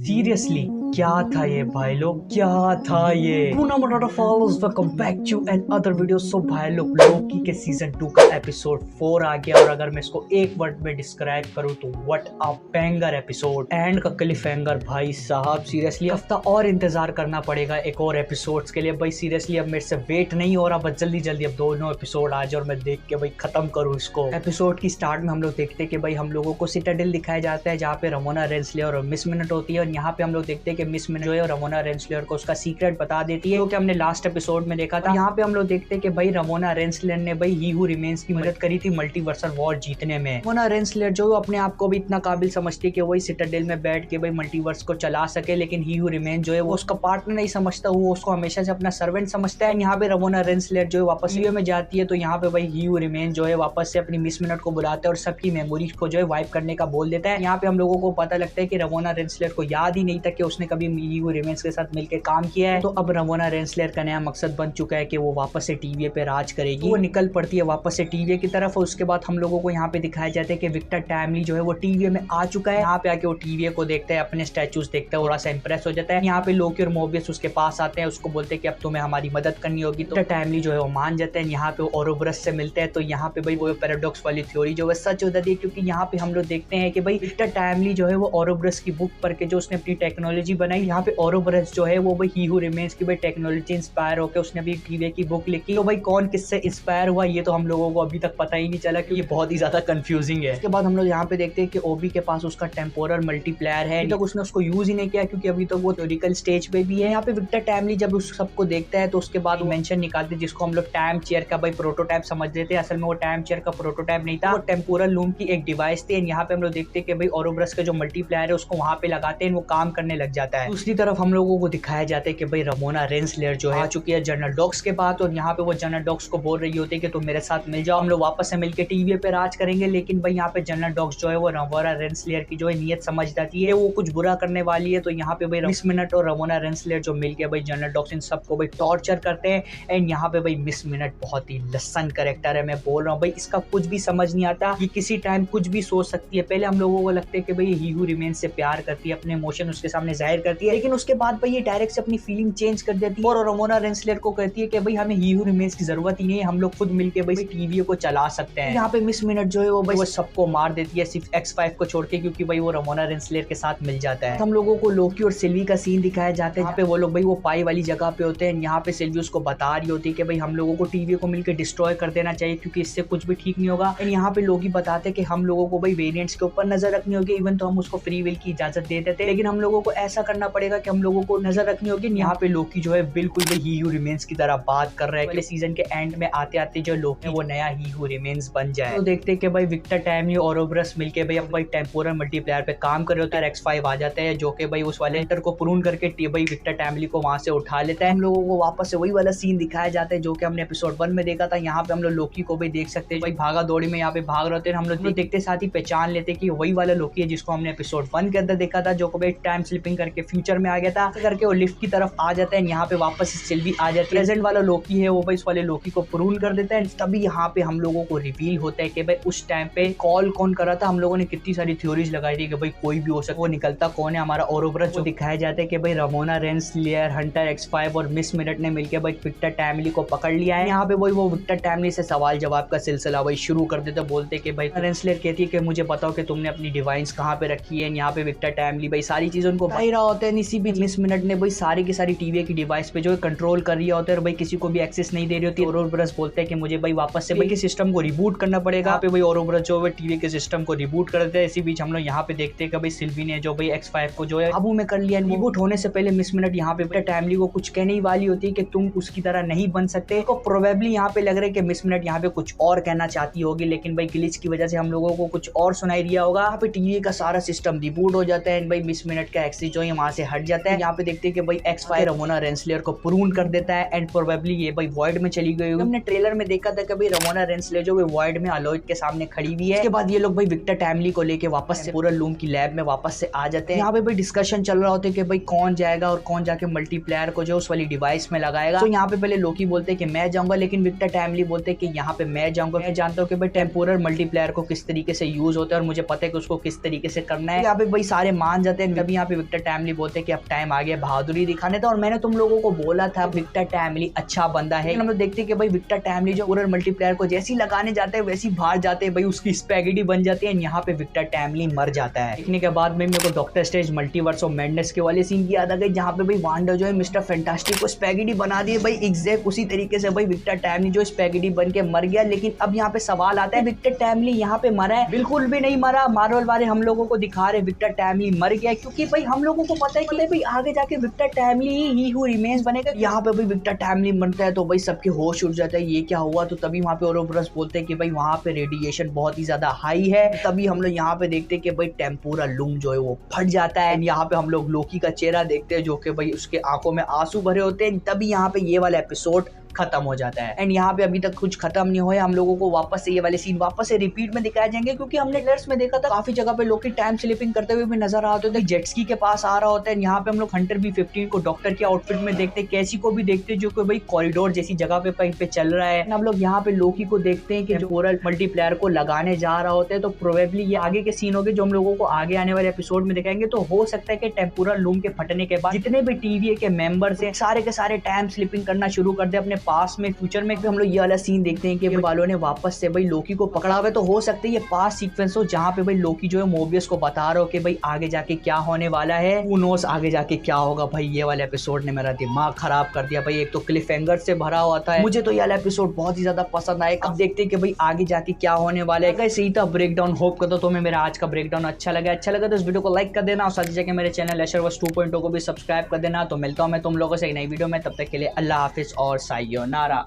Seriously क्या था ये भाई लोग, क्या था ये। Welcome back to another video. So भाई लोग, लोकी के सीजन 2 का एपिसोड 4 आ गया और अगर मैं इसको एक वर्ड में डिस्क्राइब करूँ तो what a banger episode. And का क्लिफ हैंगर भाई साहब, सीरियसली हफ्ता और इंतजार करना पड़ेगा एक और एपिसोड्स के लिए भाई। सीरियसली अब मेरे से वेट नहीं हो रहा, बस जल्दी जल्दी अब दोनों एपिसोड आ जाए और मैं देख के भाई खत्म करूँ इसको। एपिसोड की स्टार्ट में हम लोग देखते हैं कि भाई हम लोगों को सिटाडेल दिखाया जाता है जहाँ पे रमोना रेंसलेयर और मिस मिनट होती है और यहाँ पे हम लोग देखते हैं कि मिस मिनट जो है रमोना रेंसलेयर को उसका सीक्रेट बता देती है, क्योंकि हमने लास्ट एपिसोड में देखा था। यहाँ पे हम लोग देखते हैं कि भाई रमोना रेंसलेयर ने भाई ही हू रिमेन्स की मदद करी थी मल्टीवर्सल वॉर जीतने में। रमोना रेंसलेयर जो अपने आप को भी इतना काबिल समझती है कि वही सिटाडेल में बैठ के भाई मल्टीवर्स को चला सके, लेकिन ही हू रिमेन जो है वो उसका पार्टनर नहीं समझता, वो उसको हमेशा से अपना सर्वेंट समझता है। यहाँ पे रमोना रेंसलेयर जो है वापस यूए में जाती है तो यहाँ पे भाई ही हू रिमेन जो है वापस से अपनी मिस मिनट को बुलाता है और सबकी मेमोरीज को जो है वाइप करने का बोल देता है। यहाँ पे हम लोगों को पता लगता है कि रमोना रेंसलेयर को याद ही नहीं था कि उसने कभी ही हू रिमेन्स के साथ मिलकर काम किया है। तो अब रमोना रेंसलेयर का नया मकसद बन चुका है कि वो वापस से टीवीए पे राज करेगी। वो निकल पड़ती है वापस से टीवीए की तरफ और उसके बाद हम लोगों को यहाँ पे दिखाया जाता है कि विक्टर टैमली जो है वो टीवीए में आ चुका है। यहाँ पे आके वो टीवीए को देखता है, अपने स्टैचूज देखता है, थोड़ा सा इंप्रेस हो जाता है। यहाँ पे लोकी और मोबियस उसके पास आते हैं, उसको बोलते हैं कि अब तुम्हें हमारी मदद करनी होगी। तो टैमली जो है वो मान जाता है। यहाँ पे ओरोब्रस से मिलते हैं तो यहाँ पे भाई वो पैराडॉक्स वाली थ्योरी जो है सच हो जाती है, क्योंकि यहाँ पे हम लोग देखते हैं कि भाई विक्टर टैमली जो है वो ओरोब्रस की बुक पढ़ के जो उसने अपनी टेक्नोलॉजी बनाई, यहाँ पे ओरोब्रस जो है वो भाई ही हू रिमेन्स की भाई टेक्नोलॉजी इंस्पायर होकर उसने अभी टीवीए की बुक लिखी। तो भाई कौन किससे इंस्पायर हुआ ये तो हम लोगों को अभी तक पता ही नहीं चला, क्योंकि ये बहुत ही ज्यादा कंफ्यूजिंग है। उसके बाद हम लोग यहाँ पे देखते हैं कि ओबी के पास उसका टेम्पोरल मल्टीप्लायर है, अभी तक उसने उसको यूज ही नहीं किया क्योंकि अभी तक वो थ्योरिकल स्टेज पे भी है। यहाँ पे विक्टर टैमली जब उस सबको देखता है तो उसके बाद मेंशन निकालते जिसको हम लोग टाइम चेयर का भाई प्रोटोटाइप समझ लेते हैं। असल में वो टाइम चेयर का प्रोटोटाइप नहीं था, वो टेम्पोरल लूम की एक डिवाइस थी। यहाँ पे हम लोग देखते हैं कि भाई ओरोब्रस का जो मल्टीप्लायर है उसको वहां पे लगाते हैं, वो काम करने लग जाता है। दूसरी तरफ हम लोगों को दिखाया जाता है कि भाई रमोना रेंसलेयर जो है आ चुकी है जनरल डॉक्स के बाद और यहाँ पे वो जनरल डॉक्स को बोल रही होती है कि तुम मेरे साथ मिल जाओ, हम लोग वापस से मिलकर टीवीए पे राज करेंगे। लेकिन भाई यहाँ पे जनरल डॉक्स जो है वो रमोना रेंसलेयर की जो है नीयत समझ जाती है, वो कुछ बुरा करने वाली है। तो यहाँ पे भाई मिस मिनट और रमोना रेंसलेयर जो मिलके भाई जनरल डॉक्स इन सबको भाई टॉर्चर करते हैं। एंड यहाँ पे भाई मिस मिनट बहुत ही लसन कैरेक्टर है, मैं बोल रहा हूँ भाई इसका कुछ भी समझ नहीं आता, ये किसी टाइम कुछ भी सोच सकती है। पहले हम लोगों को लगता है कि भाई ही हू रिमेन से प्यार करती है, अपने इमोशन उसके सामने जाहिर करती है, लेकिन उसके बाद भाई ये डायरेक्ट से अपनी फीलिंग चेंज कर देती है और रमोना रेंसलेयर को कहती है कि भाई हमें ही हू रिमेन्स की जरूरत ही नहीं है, हम लोग खुद मिलके भाई टीवीए को चला सकते हैं। यहाँ पे मिस मिनट जो है वो भाई वो सबको मार देती है सिर्फ X5 को छोड़ के, क्योंकि भाई वो रमोना रेंसलेयर के साथ मिल जाता है। हम लोगों को लोकी और सिल्वी का सीन दिखाया जाता है, यहाँ पे वो लोग भाई वो पाई वाली जगह पे होते हैं। यहाँ पे सिल्वी उसको बता रही होती है कि भाई हम लोगों को टीवीए को मिलकर डिस्ट्रॉय कर देना चाहिए क्योंकि इससे कुछ भी ठीक नहीं होगा। एंड यहाँ पे लोकी बताते हैं कि हम लोगों को भाई वेरिएंट्स के ऊपर नजर रखनी होगी, इवन तो हम उसको फ्री विल की इजाजत दे देते हैं, लेकिन हम लोगों को ऐसा करना पड़ेगा कि हम लोगों को नजर रखनी होगी। यहाँ पे लोकी जो है बिल्कुल भाई ही हू रिमेन्स की तरह बात कर रहा है। अगले सीजन के एंड में आते आते जो लोकी वो नया ही हू रिमेन्स बन जाए। तो देखते हैं कि भाई विक्टर टैमली और ओरोब्रस मिलके भाई अब भाई टेम्पोरल मल्टीप्लायर पे काम कर रहे होते हैं। X5 आ जाता है जो कि भाई उस वाले लेटर को प्रून करके भाई विक्टर टैमली को वहां से उठा लेता है। हम लोगों को वापस से वही वाला सीन दिखाया जाता है जो कि हमने एपिसोड 1 में देखा था। यहाँ पे हम लोग लोकी को भी देख सकते हैं भाई भागा दौड़ी में यहाँ पे भाग रहे होते हैं। हम लोग देखते साथ ही पहचान लेते कि वही वाला लोकी है जिसको हमने एपिसोड 1 के अंदर देखा था, जो को भाई टाइम स्लिपिंग करके फ्यूचर में आ गया था। करके वो लिफ्ट की तरफ आ जाता है, यहाँ पे वापस सिल्वी आ जाती है। प्रेजेंट वाला लोकी है वो भाई इस वाले लोकी को प्रून कर देता है। तभी यहाँ पे हम लोगों को रिवील होता है कि भाई उस टाइम पे कॉल कौन कर रहा था। हम लोगों ने कितनी सारी थ्योरीज लगाई थी कि भाई कोई भी हो सकता, वो निकलता कौन है, हमारा ओरोब्रस। जो दिखाया जाता है कि भाई रमोना रेंसलेयर, हंटर X5 और मिस मिनट ने मिलकर भाई विक्टर टैमली को पकड़ लिया है। यहाँ पे भाई वो विक्टर टैमली से सवाल जवाब का सिलसिला भाई शुरू कर देते, बोलते कि भाई रेंसलेयर कहती है कि मुझे बताओ कि तुमने अपनी डिवाइस कहाँ पे रखी है। यहाँ पे विक्टर टैमली भाई सारी चीजें उनको बता रहा होता है। इसी बीच मिस मिनट ने भाई सारी की सारी टीवीए की डिवाइस पे जो है कंट्रोल कर रही होता है और भाई किसी को भी एक्सेस नहीं दे रही होती। ओरोब्रस बोलते हैं कि मुझे भाई वापस से भाई के सिस्टम को रिबूट करना पड़ेगा। यहाँ पे भाई ओरोब्रस जो है टीवी के सिस्टम को रिबूट कर देते हैं। इसी बीच हम लोग यहाँ पे देखते हैं कि भाई सिल्वी ने जो भाई X5 को जो है काबू में कर लिया। रिबूट होने से पहले मिस मिनट यहाँ पे टैमली को कुछ कहने ही वाली होती है कि तुम उसकी तरह नहीं बन सकते। तो प्रोबेबली यहाँ पे लग रहा है कि मिस मिनट यहाँ पे कुछ और कहना चाहती होगी, लेकिन भाई ग्लिच की वजह से हम लोगों को कुछ और सुनाई दिया होगा। यहाँ पे टीवी का सारा सिस्टम रिबूट हो जाता है। भाई मिस मिनट का एक्सेस जो है वहां से हट जाता है। यहाँ पे देखते हैं कि भाई X5 रमोना रेंसलेयर को प्रून कर देता है एंड प्रोबेबली ये भाई वॉइड में चली गई होगी। हमने ट्रेलर में देखा था कि भाई रमोना रेंसलेयर जो वॉइड में अलॉयड के सामने खड़ी हुई है। इसके बाद ये लोग भाई विक्टर टैमली को लेके वापस से पूरा लूम की लैब में वापस से आ जाते हैं। यहाँ पे भाई डिस्कशन चल रहा होता है कि भाई कौन जाएगा और कौन जाके मल्टीप्लायर को जो उस वाली डिवाइस में लगाएगा। तो यहाँ पे पहले लोकी बोलते हैं कि मैं जाऊंगा, लेकिन विक्टर टैमली बोलते हैं कि यहाँ पे मैं जाऊंगा। मैं जानता हूँ कि भाई टेम्पोरल मल्टीप्लायर को किस तरीके से यूज होता है और मुझे पता है कि उसको किस तरीके से करना है। यहाँ पे भाई सारे मान जाते हैं। तभी यहाँ पे विक्टर टैमली टैमली बोलते हैं कि अब टाइम आ गया बहादुरी दिखाने था, और मैंने तुम लोगों को बोला था विक्टर टैमली अच्छा बंदा है। हम लोग देखते हैं कि भाई विक्टर टैमली जो पूरा मल्टीप्लेयर को जैसी लगाने जाते हैं वैसी बाहर जाते हैं, भाई उसकी स्पैगेटी बन जाती है। यहाँ पे विक्टर टैमली मर जाता है। देखने के बाद में मेरे को doctor strange multiverse of madness के वाले सीन की याद आ गई, जहाँ पे भाई वांडा जो है मिस्टर फैंटास्टिक को स्पैगेटी बना दिए भाई एग्जैक्ट उसी तरीके से। भाई विक्टर टैमली जो स्पैगेटी बन के मर गया। लेकिन अब यहाँ पे सवाल आता है विक्टर टैमली यहाँ पे मरा है? बिल्कुल भी नहीं मरा। मार्वल वाले हम लोगों को दिखा रहे विक्टर टैमली मर गया, क्योंकि भाई हम लोगों को पता है कि भाई आगे जाके विक्टर टैमली ही हु रिमेन्स बनेगा। यहाँ पे भाई विक्टर टैमली मरता है तो भाई सबके होश उड़ जाता है, ये क्या हुआ। तो तभी वहाँ पे ओरोबरस बोलते हैं कि भाई वहाँ पे रेडिएशन बहुत ही ज्यादा हाई है। तभी हम लोग यहाँ पे देखते हैं कि भाई टेम्पोरा लूम जो है वो फट जाता है। यहाँ पे हम लोग लोकी का चेहरा देखते हैं जो कि भाई उसके आंखों में आंसू भरे होते हैं। तभी यहाँ पे ये वाला एपिसोड खत्म हो जाता है। एंड यहाँ पे अभी तक कुछ खत्म नहीं हुआ, हम लोगों को वापस से ये वाले सीन वापस से रिपीट में दिखाए जाएंगे, क्योंकि हमने ट्रेलर्स में देखा था काफी जगह पे लोग टाइम स्लिपिंग करते हुए भी नजर आते थे। जेटस्की के पास आ रहा होता है। यहाँ पे हम लोग हंटर B15 को डॉक्टर के आउटफिट में देखते हैं, कैसी को भी देखते हैं जो कि भाई कॉरिडोर जैसी जगह पे कहीं पे चल रहा है। हम लोग यहाँ पे लोकी को देखते हैं कि जो पूरा मल्टीप्लेयर को लगाने जा रहा होता है। तो प्रोबेबली ये आगे के सीन होंगे जो हम लोगों को आगे आने वाले एपिसोड में दिखाएंगे। तो हो सकता है कि टेम्पोरा लूम के फटने के बाद जितने भी TVA के मेंबर्स हैं सारे के सारे टाइम स्लिपिंग करना शुरू कर दे अपने पास में। फ्यूचर में हम लोग ये वाला सीन देखते हैं कि वालों ने वापस से भाई लोकी को पकड़ा हुआ है। तो हो सकता है ये पास्ट सीक्वेंस हो जहाँ पे भाई लोकी जो है मोबियस को बता रहा हो कि भाई आगे जाके क्या होने वाला है। Who knows आगे जाके क्या होगा। भाई ये वाले एपिसोड ने मेरा दिमाग खराब कर दिया। भाई एक तो क्लिफ हैंगर से भरा हुआ था। मुझे तो ये वाला एपिसोड बहुत ही ज्यादा पसंद आया। अब देखते हैं कि भाई आगे जाके क्या होने वाला है। सही था ब्रेक डाउन। होप करता तुम्हें मेरा आज का ब्रेक डाउन अच्छा लगा तो इस वीडियो को लाइक कर देना और साथ ही जाके मेरे चैनल एशरवर्स 2.0 को भी सब्सक्राइब कर देना। तो मिलता हूँ मैं तुम लोगों से एक नई वीडियो में, तब तक के लिए अल्लाह हाफिज और सायोनारा।